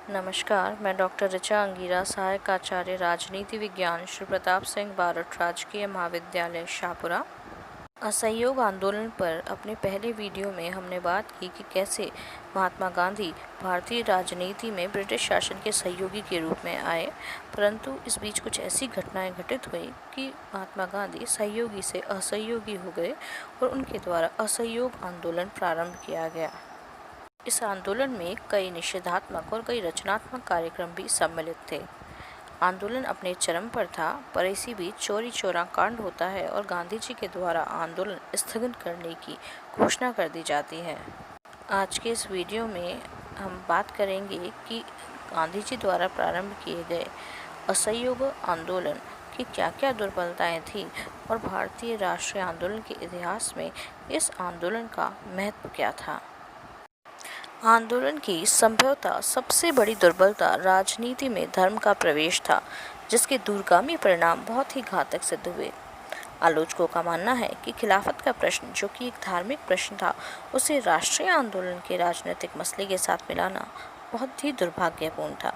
नमस्कार, मैं डॉक्टर ऋचा अंगीरा, सहायक आचार्य राजनीति विज्ञान, श्री प्रताप सिंह बारठ, राजकीय महाविद्यालय शाहपुरा। असहयोग आंदोलन पर अपने पहले वीडियो में हमने बात की कि कैसे महात्मा गांधी भारतीय राजनीति में ब्रिटिश शासन के सहयोगी के रूप में आए, परंतु इस बीच कुछ ऐसी घटनाएं घटित हुई कि महात्मा गांधी सहयोगी से असहयोगी हो गए और उनके द्वारा असहयोग आंदोलन प्रारंभ किया गया। इस आंदोलन में कई निषेधात्मक और कई रचनात्मक कार्यक्रम भी सम्मिलित थे। आंदोलन अपने चरम पर था, पर इसी बीच चौरी चौरा कांड होता है और गांधी जी के द्वारा आंदोलन स्थगित करने की घोषणा कर दी जाती है। आज के इस वीडियो में हम बात करेंगे कि गांधी जी द्वारा प्रारंभ किए गए असहयोग आंदोलन की क्या क्या दुर्बलताएं थीं और भारतीय राष्ट्रीय आंदोलन के इतिहास में इस आंदोलन का महत्व क्या था। आंदोलन की संभवतः सबसे बड़ी दुर्बलता राजनीति में धर्म का प्रवेश था, जिसके दूरगामी परिणाम बहुत ही घातक सिद्ध हुए। आलोचकों का मानना है कि खिलाफत का प्रश्न, जो कि एक धार्मिक प्रश्न था, उसे राष्ट्रीय आंदोलन के राजनीतिक मसले के साथ मिलाना बहुत ही दुर्भाग्यपूर्ण था।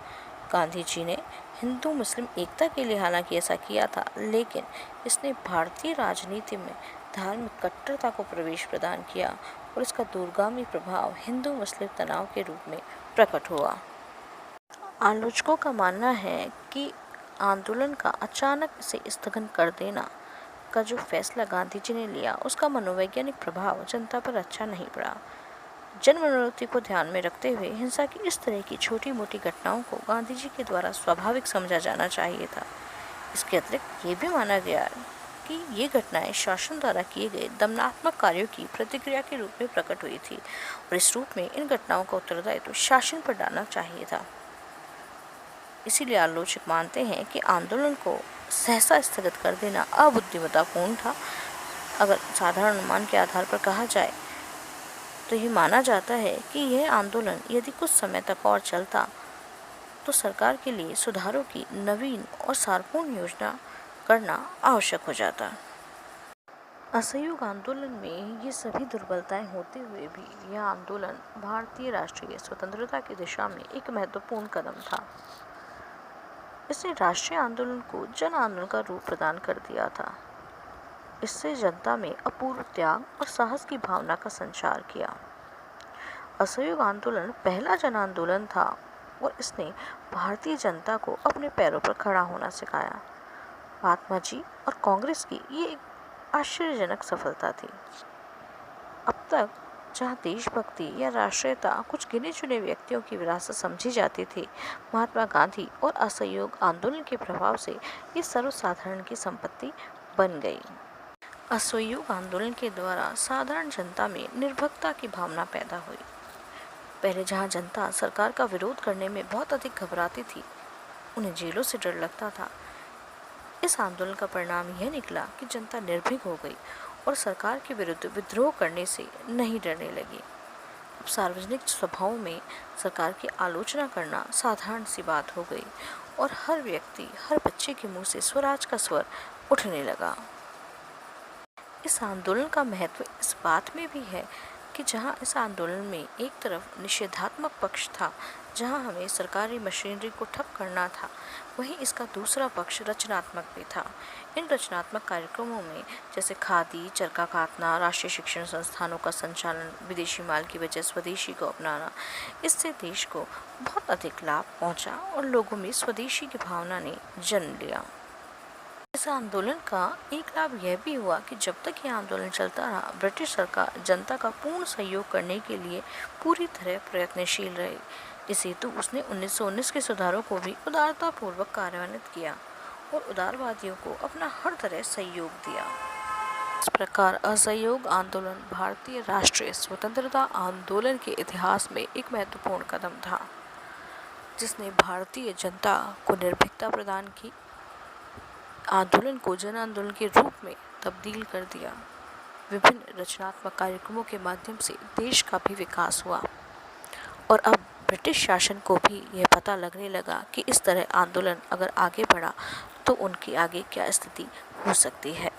गांधी जी ने हिंदू मुस्लिम एकता के लिए हालांकि ऐसा किया था, लेकिन इसने भारतीय राजनीति में धार्मिक कट्टरता को प्रवेश प्रदान किया और इसका दूरगामी प्रभाव हिंदू मुस्लिम तनाव के रूप में प्रकट हुआ। आलोचकों का मानना है कि आंदोलन का अचानक इसे स्थगन कर देना का जो फैसला गांधी जी ने लिया, उसका मनोवैज्ञानिक प्रभाव जनता पर अच्छा नहीं पड़ा। जन मनोवृत्ति को ध्यान में रखते हुए हिंसा की इस तरह की छोटी मोटी घटनाओं को गांधी जी के द्वारा स्वाभाविक समझा जाना चाहिए था। इसके अतिरिक्त ये भी माना गया कि ये घटनाएं शासन द्वारा किए गए दमनात्मक कार्यों की प्रतिक्रिया के रूप में प्रकट हुई थी और इस रूप में इन घटनाओं का उत्तरदायित्व शासन पर डालना चाहिए था। इसीलिए आलोचक मानते हैं कि आंदोलन को सहसा स्थगित कर देना अबुद्धिमत्तापूर्ण था। अगर साधारण अनुमान के आधार पर कहा जाए तो ये माना जाता है कि यह आंदोलन यदि कुछ समय तक और चलता तो सरकार के लिए सुधारों की नवीन और सारपूर्ण योजना करना आवश्यक हो जाता। असहयोग आंदोलन में ये सभी दुर्बलताएं होते हुए भी यह आंदोलन भारतीय राष्ट्रीय स्वतंत्रता की दिशा में एक महत्वपूर्ण कदम था। इसने राष्ट्रीय आंदोलन को जन आंदोलन का रूप प्रदान कर दिया था। इससे जनता में अपूर्व त्याग और साहस की भावना का संचार किया। असहयोग आंदोलन पहला जन आंदोलन था और इसने भारतीय जनता को अपने पैरों पर खड़ा होना सिखाया। महात्मा जी और कांग्रेस की ये एक आश्चर्यजनक सफलता थी। अब तक जहां देशभक्ति या राष्ट्रीयता कुछ गिने चुने व्यक्तियों की विरासत समझी जाती थी, महात्मा गांधी और असहयोग आंदोलन के प्रभाव से ये सर्वसाधारण की संपत्ति बन गई। असहयोग आंदोलन के द्वारा साधारण जनता में निर्भीकता की भावना पैदा हुई। पहले जहां जनता सरकार का विरोध करने में बहुत अधिक घबराती थी, उन्हें जेलों से डर लगता था, इस आंदोलन का परिणाम यह निकला कि जनता निर्भीक हो गई और सरकार के विरुद्ध विद्रोह करने से नहीं डरने लगी। अब सार्वजनिक सभाओं में सरकार की आलोचना करना साधारण सी बात हो गई और हर व्यक्ति, हर बच्चे के मुंह से स्वराज का स्वर उठने लगा। इस आंदोलन का महत्व इस बात में भी है कि जहां इस आंदोलन में एक तरफ निषेधात्मक पक्ष था, जहां हमें सरकारी मशीनरी को ठप करना था, वहीं इसका दूसरा पक्ष रचनात्मक भी था। इन रचनात्मक कार्यक्रमों में जैसे खादी, चरखा कातना, राष्ट्रीय शिक्षण संस्थानों का संचालन, विदेशी माल की बजाय स्वदेशी को अपनाना, इससे देश को बहुत अधिक लाभ पहुंचा और लोगों में स्वदेशी की भावना ने जन्म लिया। इस आंदोलन का एक लाभ यह भी हुआ कि जब तक यह आंदोलन चलता रहा, ब्रिटिश सरकार जनता का पूर्ण सहयोग करने के लिए पूरी तरह प्रयत्नशील रही। इस हेतु उसने 1919 के सुधारों को भी उदारतापूर्वक कार्यान्वित किया और उदारवादियों को अपना हर तरह सहयोग दिया। इस प्रकार असहयोग आंदोलन भारतीय राष्ट्रीय स्वतंत्रता आंदोलन के इतिहास में एक महत्वपूर्ण कदम था, जिसने भारतीय जनता को निर्भीकता प्रदान की, आंदोलन को जन आंदोलन के रूप में तब्दील कर दिया। विभिन्न रचनात्मक कार्यक्रमों के माध्यम से देश का भी विकास हुआ और अब ब्रिटिश शासन को भी यह पता लगने लगा कि इस तरह आंदोलन अगर आगे बढ़ा तो उनकी आगे क्या स्थिति हो सकती है।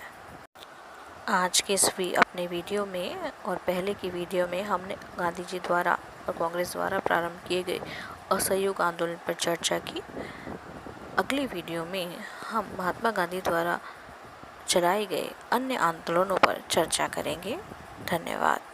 आज के अपने वीडियो में और पहले की वीडियो में हमने गांधी जी द्वारा और कांग्रेस द्वारा प्रारंभ किए गए असहयोग आंदोलन पर चर्चा की। अगली वीडियो में हम महात्मा गांधी द्वारा चलाए गए अन्य आंदोलनों पर चर्चा करेंगे। धन्यवाद।